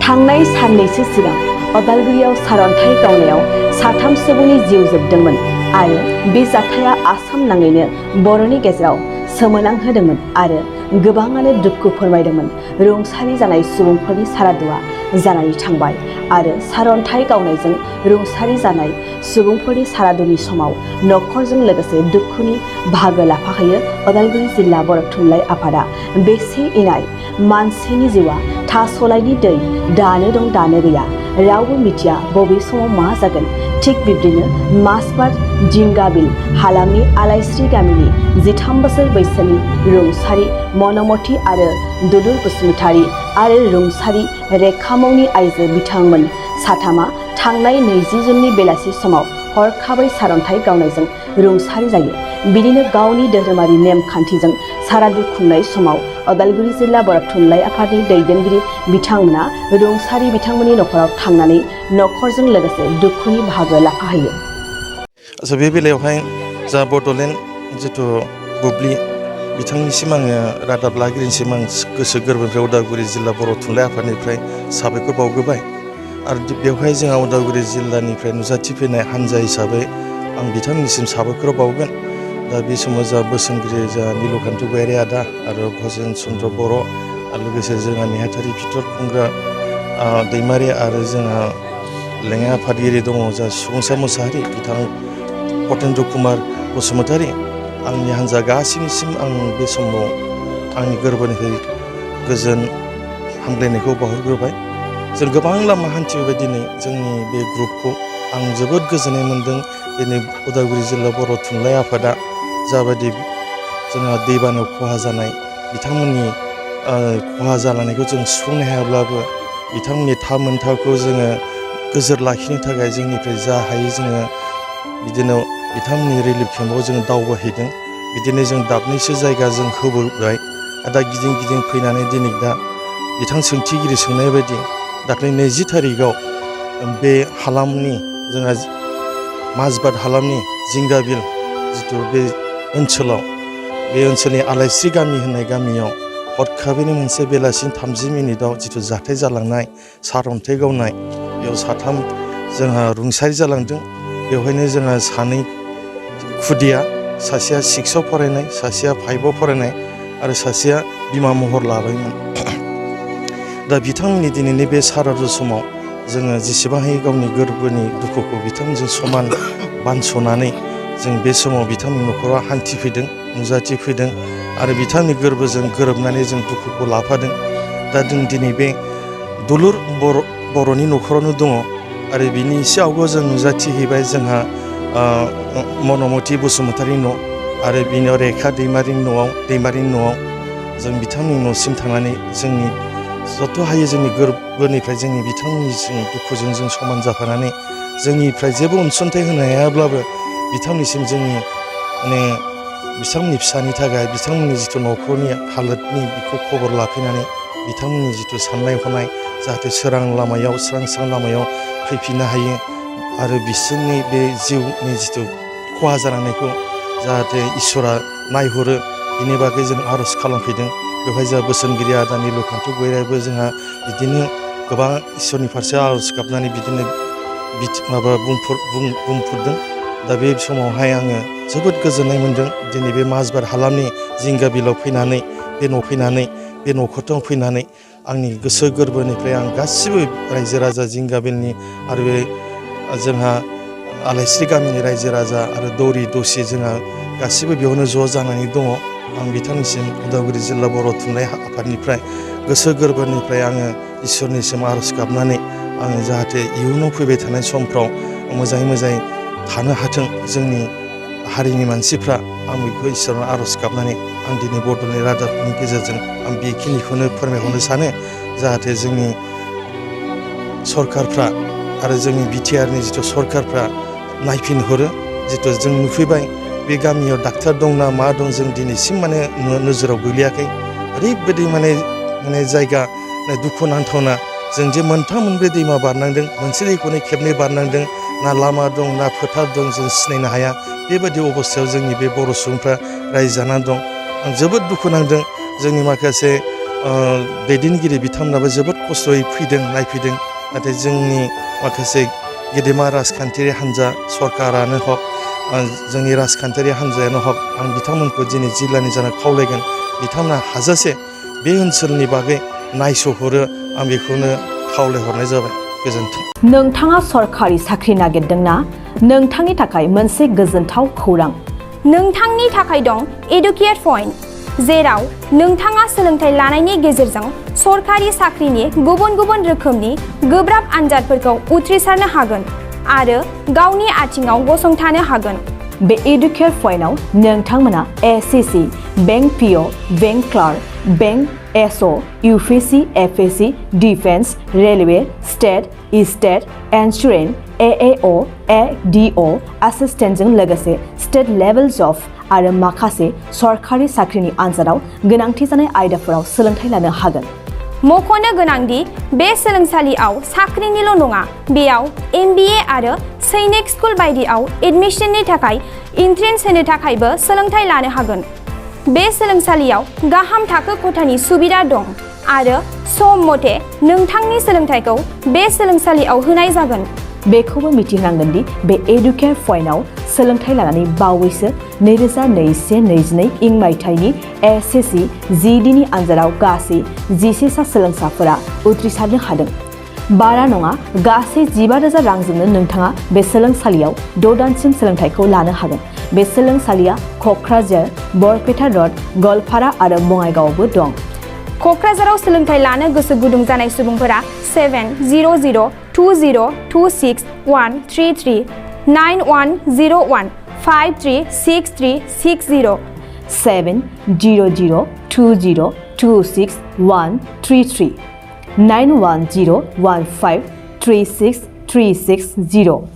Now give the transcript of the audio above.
थांनाय साननैसो सिगां अदालगुरियाव सारअन्थाइ गावनायाव 3 सुबुंनि जिउ जोबदोंमोन आरो बे जाथाया आसाम नाङैनो बर'नि गेजेराव सोमोनांहोदोंमोन आरो गोबाङानो दुखु फोरमायदोंमोन। रुंसारि जानाय सुबुंफोरनि सारादुआ जानानै थांबाय आरो सारअन्थाइ गावनायजों रुंसारि जानाय सुबुंफोरनि सारादुनि समाव नखरजों लोगोसे दुखुनि बाहागो लाफाहैयो अदालगुरि जिल्ला बर' थुनलाइ आफादा। बेसे इनाय मानसिनि जिउआ थास'लायनि दै दानो दं दानो गैया, रावबो मिथिया बबे समाव मा जागोन। थिग बिब्दिनो मासबाद जिंगाबिल हालामनि आलायस्रि गामिनि 13 बोसोर बैसोनि रुंसारि मनमति आरो दुलुर बसुमतारी आरो रुंसारि रेखामौनि आइजो बिथांमोन साथामा थांनाय 20 जुननि बेलासि समाव हरखाबै सारअन्थाइ गावनायजों रुंसारि जायो। बिदिनो गावनि धोरोमारि नेमखान्थिजों सारादु खुंनाय समाव अदालगुरि जिल्ला बर' थुनलाइ आफादनि दैदेनगिरि बिथांमोना रुंसारि बिथांमोननि नखराव थांनानै नखरजों लोगोसे दुखुनि बाहागो लाफाहैयो। बे बेलायावहाय जा बड'लेण्ड जिथु बुब्लि बिथांनिसिम आङो रादाब लागिरिनिसिम आं गोसो गोरबोनिफ्राय उदालगुरि जिल्ला बर' थुनलाइ आफादनिफ्राय साबायखर बावग्रोबाय आरो बेवहाय जोंहा उदालगुरि जिल्लानिफ्राय नुजाथि फैनाय हानजा हिसाबै आं बिथांमोननिसिम साबायखर बावगोन। दा बे समाव जा बोसोनगिरि जा नीलकान्त गयारि आदा आरो भजेन चन्द्र बर' आरो लोगोसे जोंहा नेहाथारि बिथर खुंग्रा दैमारि आरो जोंहा लेङाइ आफादगिरि दङ जा सुबुंसा मोसाहारि, बिथां पतेन्द्र कुमार बसुमतारी, आंनि हान्जा गासैनिसिम आं बे समाव आंनि गोरबोनिफ्राय गोजोन हामग्लायनायखौ बावहरग्रोबाय। जों गोबां लामा हान्थिबाय दिनै जोंनि बे ग्रुपखौ आं जोबोद गोजोननाय मोन्दों। दिनै उदालगुरि जिल्ला बर' थुनलाइ आफादा जाबायदि जोंहा दैबानायाव खहा जानाय बिथांमोननि खहा जालांनायखौ जों सुफुंनो हायाब्लाबो बिथांमोननि थामोनथाखौ जोङो गोजोर लाखिनो थाखाय जोंनिफ्राय जा हायो जोङो बिदिनो बिथांमोननि रिलिफ केम्पआव जोङो दावबायहैदों। बिदिनो जों दाबनैसो जायगा जों होबोबाय। दा गिदिं गिदिं फैनानै दिनै दा बिथां सोंथिगिरि सोंनाय बायदि दाख्लै 20 थारिखआव बे हालामनि जोंहा माजबाद हालामनि जिंगाबिल जिथु बे ओनसोलाव बे ओनसोलनि आलायस्रि गामि होननाय गामियाव हरखाबैनो मोनसे बेलासिनि 30 मिनिटआव जिथु जाथाय जालांनाय सारअन्थाइ गावनाय बेयाव 3 जोंहा रुंसारि जालांदों। बेवहायनो जोंहा 2 खुदिया, सासेया 6आव फरायनाय, सासेया 5आव फरायनाय आरो सासेया बिमा महर लाबायमोन। दा बिथांमोननि दिनैनि बे सारादु समाव जोङो जेसेबां हायो गावनि गोरबोनि दुखुखौ बिथांमोनजों समान बानस'नानै जों बे समाव बिथांमोननि न'खराव हान्थिफैदों, नुजाथिफैदों आरो बिथांनि गोरबोजों गोरोबनानै जों दुखुखौ लाफादों। दा जों दिनै बे दुलुर बर'नि न'खरावनो दङ आरो बिनि एसे आवगायाव जों नुजाथिहैबाय जोंहा मनमति बसुमतारी न' आरो बिनियाव रेखा दैमारिनि न'आव जों बिथांमोननि न'सिम थांनानै जोंनि जथ' हायो जोंनि गोरबोनिफ्राय जोंनि बिथांमोननिसिम दुखुजों जों समान जाफानानै जोंनिफ्राय जेबो अनसुंथाइ होनो हायाब्लाबो बिथांमोननिसिम जोंनि बिथांमोननि फिसानि थाखाय बिथांमोननि जिथु न'खरनि हालोदनि बेखौ खबर लाफैनानै बिथांमोननि जिथु साननाय हनाय जाहाथे स्रां लामायाव फैफिननो हायो आरो बिसोरनि बे जिउनि जिथु खहा जानायखौ जाहाथे इसोरा नायहरो बिनि बागै जों आर'ज खालामफैदों। बेवहाय जोंहा बोसोनगिरि आदा नीलकान्त गयारियाबो जोंहा बिदिनो गोबां इसोरनि फारसे आर'ज गाबनानै बिदिनो बुंफोरदों। दा बे समावहाय आङो जोबोद गोजोननाय मोन्दों। दिनै बे माजबाद हालामनि जिंगाबिलाव फैनानै बे न'खरथाव फैनानै आंनि गोसो गोरबोनिफ्राय आं गासिबो रायजो राजा जिंगाबिलनि आरो बे जोंहा आलायस्रि गामिनि रायजो राजा आरो दौरि दौसि जोंहा गासिबो बेयावनो ज' जानानै दङ। आं बिथांनिसिम उदालगुरि जिल्ला बर' थुनलाइ आफादनिफ्राय गोसो गोरबोनिफ्राय आङो इसोरनिसिम आर'ज गाबनानै आङो जाहाथे इयुनाव फैबाय थानाय समफ्राव मोजाङै थानो हाथों जोंनि हारिनि मानसिफ्रा, आं बेखौ इसोरनाव आर'ज गाबनानै आं दिनै बड'लेण्ड रादाबनि गेजेरजों आं बेखिनिखौनो फोरमायहरनो सानो। जाहाथे जोंनि सरकारफ्रा आरो जोंनि बिटिआरनि जिथु सरकारफ्रा नायफिनहरो। जिथु जों नुफैबाय बे गामियाव डाक्टार दंना मा दं जों दिनैसिम नोजोराव गोग्लैयाखै। ओरैबायदि माने जायगा दुखु नांथावना जों जे 3-4 दैमा बारनांदों, मोनसे दैखौनो खेबनै बारनांदों, ना लामा दं ना फोथार दं जों सिनायनो हाया। बेबायदि अबस्थायाव जोंनि बे बर' सुबुंफ्रा रायजो जानानै दं। आं जोबोद दुखु नांदों। जोंनि माखासे दैदेनगिरि बिथांमोनाबो जोबोद खस्थ'यै फैदों नायफैदों नाथाय जोंनि माखासे गेदेमा राजखान्थियारि हान्जा सरकारानो हक जोंनि राजखान्थियारि हान्जायानो हक आं बिथांमोनखौ दिनै जिल्लानि जाना खावलायगोन बिथांमोना हाजासे बे ओनसोलनि बागै नायसहरो आं बेखौनो खावलायहरनाय जाबाय गोजोन्थों। नोंथाङा सरखारि साख्रि नागिरदोंना? नोंथांनि थाखाय मोनसे गोजोनथाव खौरां। नोंथांनि थाखाय दं एडुकेट पइन्ट, जेराव नोंथाङा सोलोंथाइ लानायनि गेजेरजों सरखारि साख्रिनि गुबुन गुबुन रोखोमनि गोब्राब आनजादफोरखौ उथ्रिसारनो हागोन आरो गावनि आथिङाव गसंथानो हागोन। बे एडुकेट पइन्टआव नोंथांमोना एसएससि, बैंक पिअ, बैंक क्लार्क, बैंक एसअ, इउपिएससि, एफएससि, डिफेन्स, रेलवे, स्टेट इन्सुरेन्स, एएअ, एडिअ एसिस्टेन्टजों लोगोसे स्टेट लेभेल जब आरो माखासे सरखारि साख्रिनि आनजादाव गोनांथि जानाय आयदाफोराव सोलोंथाइ लानो हागोन। मख'नो गोनांदि बे सोलोंसालियाव साख्रिनिल' नङा, बेयाव MBA आरो सैनिक स्कुल बायदियाव एडमिशननि थाखाय एन्ट्रेन्स होनो थाखायबो सोलोंथाइ लानो हागोन। बे सोलोंसालियाव गाहाम थाखो खथानि सुबिदा दं आरो सम मथे नोंथांनि सोलोंथाइखौ बे सोलोंसालियाव होनाय जागोन। बेखौबो मिथिनांगोन दि बे एडुकेट पइन्टआव सोलोंथाइ लानानै बावैसो 2021-22 इं मायथाइनि एसएससि GDनि आनजादाव गासै 11 सा सोलोंसाफोरा उथ्रिसारनो हादों। बारा नङा, गासै 15,000 रांजोंनो नोंथाङा बे सोलोंसालियाव 6 दानसिम सोलोंथाइखौ लानो हागोन। बे सोलोंसालिया क'क्राझार, बरपेटा रड, गवालपारा आरो बङाइगावआवबो दं। क'क्राझाराव सोलोंथाइ लानो गोसो गुदुं जानाय सुबुंफोरा 70020263133 9101536360 70020263133 9101536360